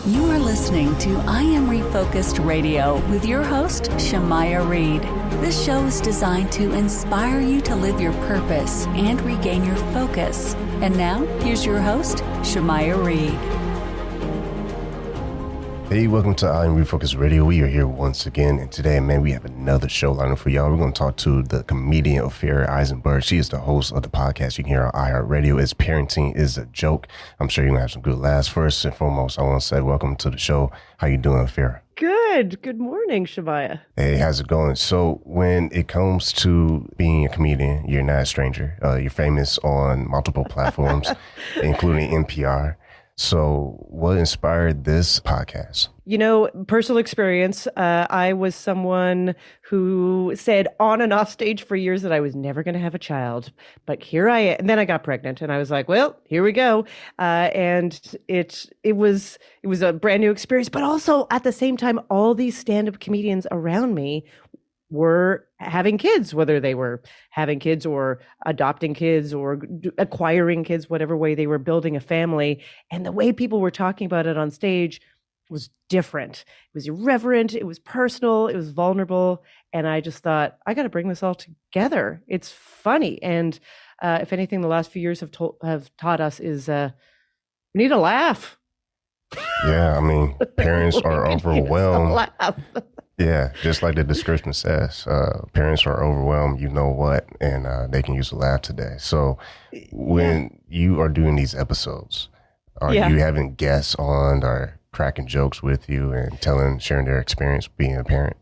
You are listening to I Am Refocused Radio with your host, Shamaya Reed. This show is designed to inspire you to live your purpose and regain your focus. And now, here's your host, Shamaya Reed. Hey, welcome to I Am Refocused Radio. We are here once again, and today, man, we have another show lineup for y'all. We're going to talk to the comedian Ophira Eisenberg. She is the host of the podcast you can hear on iHeartRadio. It's Parenting is a Joke. I'm sure you're going to have some good laughs. First and foremost, I want to say welcome to the show. How you doing, Ophira? Good. Good morning, Shamaya. Hey, how's it going? So when it comes to being a comedian, you're not a stranger. You're famous on multiple platforms, including NPR. So what inspired this podcast? You know, personal experience. I was someone who said on and off stage for years that I was never going to have a child. But here I am. And then I got pregnant and I was like, well, here we go. And it was a brand new experience. But also at the same time, all these stand-up comedians around me were having kids, whether they were having kids or adopting kids or acquiring kids, whatever way they were building a family. And the way people were talking about it on stage was different. It was irreverent. It was personal. It was vulnerable. And I just thought, I got to bring this all together. It's funny. And if anything, the last few years have taught us is we need a laugh. Yeah, I mean, parents are overwhelmed. Yeah, just like the description says, parents are overwhelmed, you know what, and they can use a laugh today. So when you are doing these episodes, are you having guests on or cracking jokes with you and sharing their experience being a parent?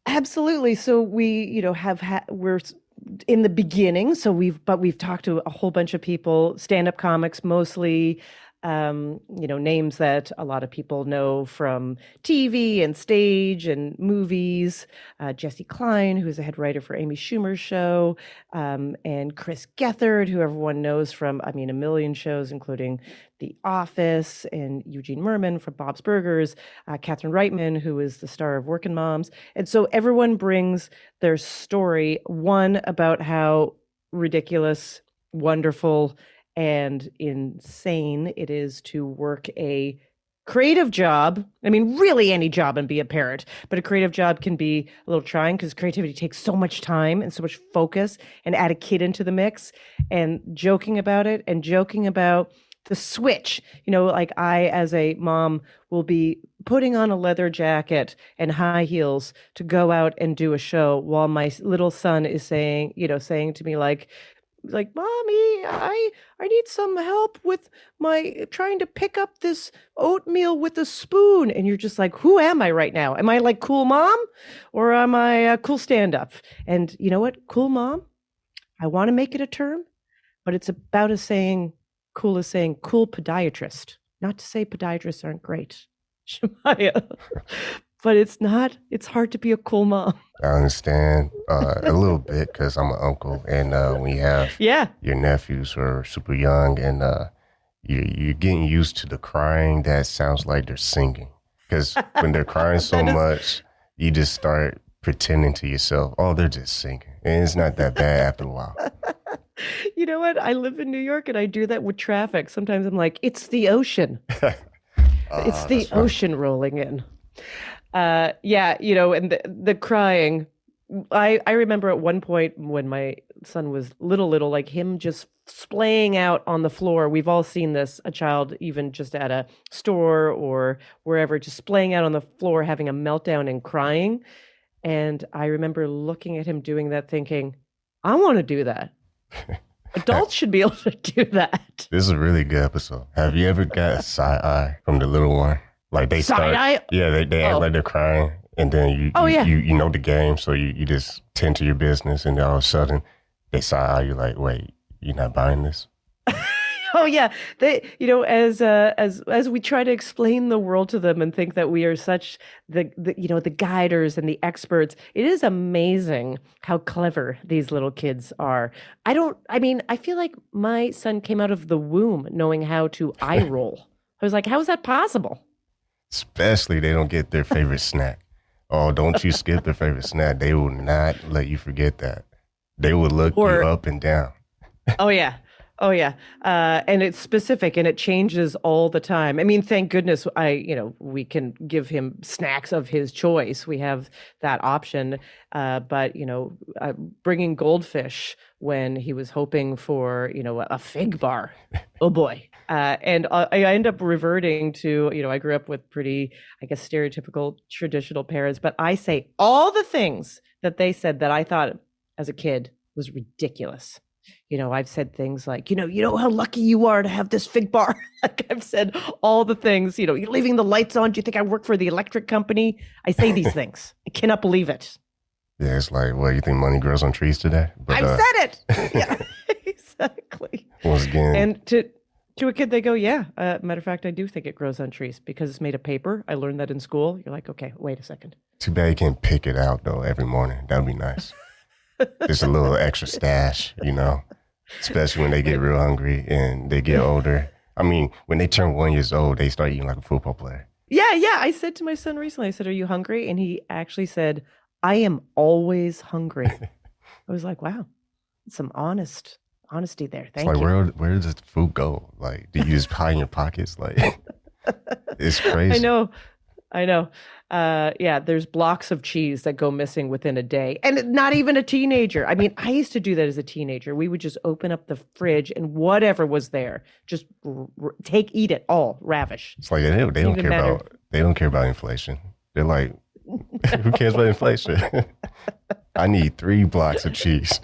Absolutely. So we, we're in the beginning. So we've talked to a whole bunch of people, stand-up comics mostly, names that a lot of people know from TV and stage and movies. Jessi Klein, who's a head writer for Amy Schumer's show, and Chris Gethard, who everyone knows from, a million shows, including The Office, and Eugene Mirman from Bob's Burgers, Catherine Reitman, who is the star of Working Moms. And so everyone brings their story, one about how ridiculous, wonderful, and insane it is to work a creative job. Really any job and be a parent, but a creative job can be a little trying because creativity takes so much time and so much focus, and add a kid into the mix, and joking about it and joking about the switch. I, as a mom, will be putting on a leather jacket and high heels to go out and do a show while my little son is saying to me like, Mommy, I need some help with my trying to pick up this oatmeal with a spoon. And you're just like, who am I right now? Am I like cool mom, or am I a cool stand-up? And you know what? Cool mom, I want to make it a term, but it's about cool as saying cool podiatrist. Not to say podiatrists aren't great, Shamaya. But it's hard to be a cool mom. I understand a little bit because I'm an uncle, and when you have your nephews who are super young, and you're getting used to the crying that sounds like they're singing. Because when they're crying so much, you just start pretending to yourself, oh, they're just singing. And it's not that bad after a while. You know what? I live in New York, and I do that with traffic. Sometimes I'm like, it's the ocean. It's the ocean rolling in. And the crying. I remember at one point when my son was little, like him just splaying out on the floor. We've all seen this, a child even just at a store or wherever, just splaying out on the floor, having a meltdown and crying. And I remember looking at him doing that thinking, I want to do that. Adults should be able to do that. This is a really good episode. Have you ever got a side eye from the little one? Like they start, they act like they're crying, and then you know the game, so you just tend to your business, and then all of a sudden they side eye you like, wait, you're not buying this? Oh yeah, they as we try to explain the world to them and think that we are such the guiders and the experts. It is amazing how clever these little kids are. I feel like my son came out of the womb knowing how to eye roll. I was like, how is that possible? Especially they don't get their favorite snack. Oh, don't you skip their favorite snack. They will not let you forget that. They will look you up and down. Oh, yeah. Oh yeah. And it's specific and it changes all the time. I mean, thank goodness we can give him snacks of his choice. We have that option. But bringing goldfish when he was hoping for, a fig bar. Oh boy. And I end up reverting to, I grew up with pretty, I guess, stereotypical traditional parents, but I say all the things that they said that I thought as a kid was ridiculous. I've said things like, you know how lucky you are to have this fig bar. Like I've said all the things, you're leaving the lights on. Do you think I work for the electric company? I say these things. I cannot believe it. Yeah, it's like, well, you think money grows on trees today? But, I've said it. Yeah, exactly. Once again. And to a kid, they go, yeah. Matter of fact, I do think it grows on trees because it's made of paper. I learned that in school. You're like, okay, wait a second. Too bad you can't pick it out, though, every morning. That would be nice. Just a little extra stash, especially when they get real hungry and they get older. I mean, when they turn 1 year old, they start eating like a football player. Yeah. I said to my son recently, I said, are you hungry? And he actually said, I am always hungry. I was like, wow, some honesty there. Thank you. Where does the food go? Like, do you just hide in your pockets? Like, it's crazy. I know. There's blocks of cheese that go missing within a day. And not even a teenager. I mean, I used to do that as a teenager. We would just open up the fridge and whatever was there, just eat it all, ravish. It's like they don't care about inflation. They're like, who cares about inflation? I need 3 blocks of cheese,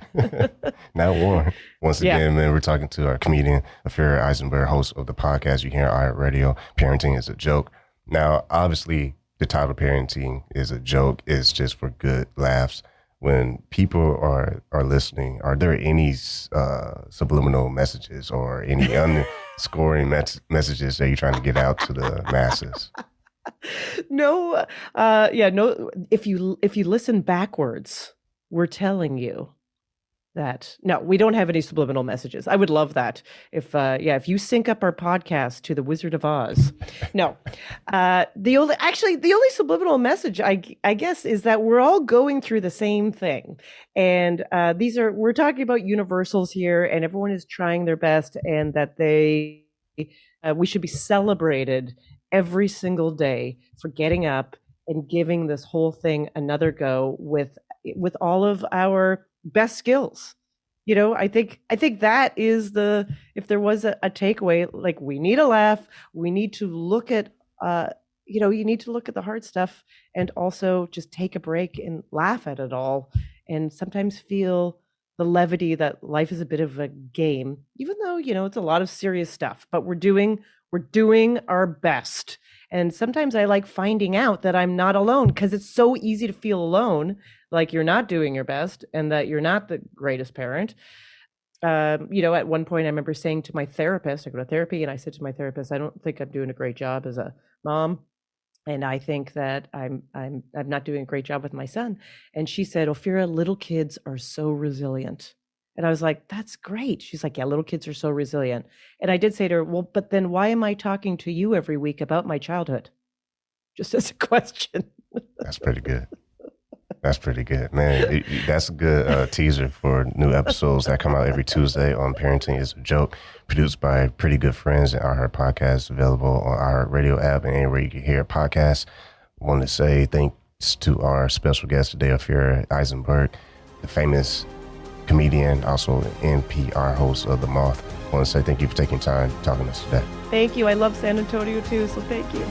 not 1. Once again, man, we're talking to our comedian, Ophira Eisenberg, host of the podcast You Hear iHeartRadio, Parenting is a Joke. Now, obviously, the title Parenting is a Joke is just for good laughs. When people are listening, are there any subliminal messages or any underscoring messages that you're trying to get out to the masses? No. No. If you listen backwards, we're telling you that no, we don't have any subliminal messages. I would love that if you sync up our podcast to the Wizard of Oz. No, the only subliminal message I guess is that we're all going through the same thing, and we're talking about universals here, and everyone is trying their best, and that we should be celebrated every single day for getting up and giving this whole thing another go with all of our best skills. I think that is if there was a takeaway, like we need a laugh, we need to look at, you need to look at the hard stuff and also just take a break and laugh at it all. And sometimes feel the levity that life is a bit of a game, even though, it's a lot of serious stuff, but we're doing our best. And sometimes I like finding out that I'm not alone, because it's so easy to feel alone, like you're not doing your best and that you're not the greatest parent. At one point I remember saying to my therapist, I go to therapy, and I said to my therapist, I don't think I'm doing a great job as a mom. And I think that I'm not doing a great job with my son. And she said, Ophira, little kids are so resilient. And I was like, that's great. She's like, yeah, little kids are so resilient. And I did say to her, well, but then why am I talking to you every week about my childhood? Just as a question. That's pretty good. Man. That's a good teaser for new episodes that come out every Tuesday on Parenting is a Joke, produced by pretty good friends and iHeartPodcast, available on iHeartRadio app and anywhere you can hear podcasts. I want to say thanks to our special guest today, Ophira Eisenberg, the famous comedian, also NPR host of the MOTH. I want to say thank you for taking time talking to us today. Thank you. I love San Antonio too, so thank you.